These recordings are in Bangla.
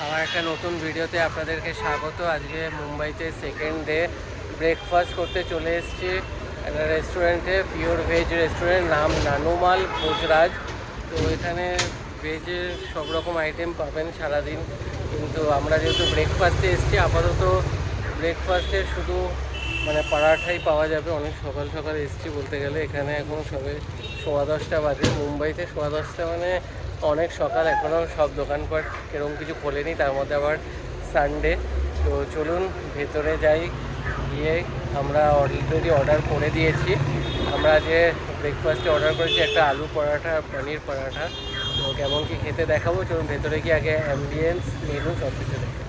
আমার একটা নতুন ভিডিওতে আপনাদেরকে স্বাগত। আজকে মুম্বাইতে সেকেন্ড ডে ব্রেকফাস্ট করতে চলে এসেছি একটা রেস্টুরেন্টে, পিওর ভেজ রেস্টুরেন্ট, নাম নানুমাল ভোজরাজ। তো এখানে ভেজের সব রকম আইটেম পাবেন সারাদিন, কিন্তু আমরা যেহেতু ব্রেকফাস্টে এসেছি, আপাতত ব্রেকফাস্টে শুধু পরাঠাই পাওয়া যাবে। অনেক সকাল সকাল এসেছি বলতে গেলে, এখানে এখন সবে 10:15 বাজে। মুম্বাইতে 10:15 অনেক সকাল, এখনও সব দোকানপাট এরকম কিছু খোলেনি, তার মধ্যে আবার সানডে। তো চলুন ভেতরে যাই, গিয়ে আমরা অলরেডি অর্ডার করে দিয়েছি। আমরা যে ব্রেকফাস্টে অর্ডার করেছি একটা আলু পরাঠা, পনির পরাঠা। তো কেমন কি খেতে দেখাবো, চলুন ভেতরে গিয়ে আগে অ্যাম্বিয়েন্স, মেনু সব কিছু দেখে।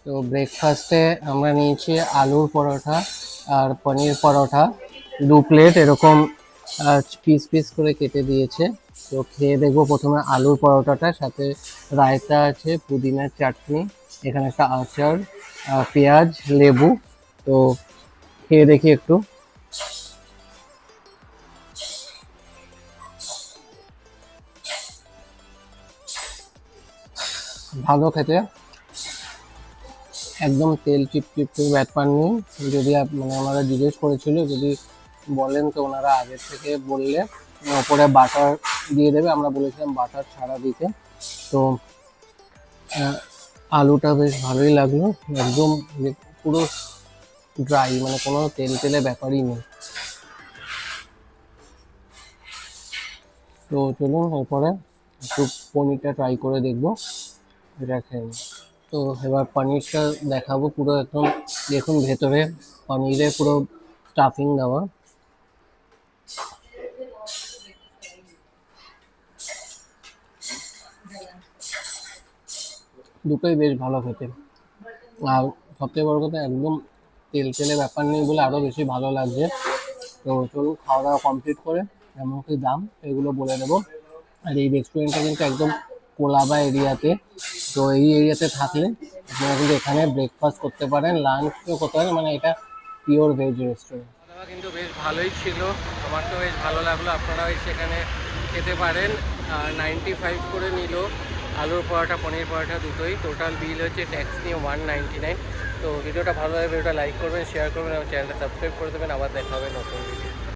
তো ব্রেকফাস্টে আমরা নিয়েছি আলুর পরোটা আর পনির পরোটা, 2 প্লেট এরকম পিস পিস করে কেটে দিয়েছে। তো খেয়ে দেখবো প্রথমে আলুর পরোটাটা, সাথে রায়তা আছে, পুদিনার চাটনি, এখানে একটা আচার, পেঁয়াজ, লেবু। তো খেয়ে দেখি একটু। ভালো খেতে, একদম তেল চিপচিপ ব্যাপার নেই। যদি ওনারা জিজ্ঞেস করেছিল, যদি বলেন তো ওনারা আগের থেকে বললে ওপরে বাটার দিয়ে দেবে, আমরা বলেছিলাম বাটার ছাড়া দিতে। তো আলুটা বেশ ভালোই লাগলো, একদম পুরো ড্রাই, কোনো তেল তেলে ব্যাপারই নেই। তো চলুন এরপরে একটু পনিরটা ট্রাই করে দেখবো, এটা খেয়ে। তো এবার পনিরটা দেখাবো, পুরো একদম দেখুন ভেতরে পনিরে পুরো স্টাফিং দেওয়া। দুটোই বেশ ভালো খেতে, আর সবথেকে বড় কথা একদম তেল তেলে ব্যাপার নেই বলে আরও বেশি ভালো লাগছে। তো চলুন খাওয়া দাওয়া কমপ্লিট করে কেমন কি দাম এগুলো বলে দেবো। আর এই রেস্টুরেন্টটা কিন্তু একদম কোলাবা এরিয়াতে। তো এই এরিয়াতে থাকলে আপনারা কিন্তু এখানে ব্রেকফাস্ট করতে পারেন, লাঞ্চও করতে পারেন, এটা পিওর ভেজ রেস্টুরেন্ট। খাওয়া দাওয়া কিন্তু বেশ ভালোই ছিল, আমার তো বেশ ভালো লাগলো। আপনারাও সেখানে খেতে পারেন। 95 করে নিল আলুর পরোটা, পনির পরোটা দুটোই। টোটাল বিল হচ্ছে ট্যাক্স নিয়ে 199। তো ভিডিওটা ভালো লাগবে, ভিডিওটা লাইক করবেন, শেয়ার করবেন, এবং চ্যানেলটা সাবস্ক্রাইব করে দেবেন। আবার দেখা হবে নতুন ভিডিও।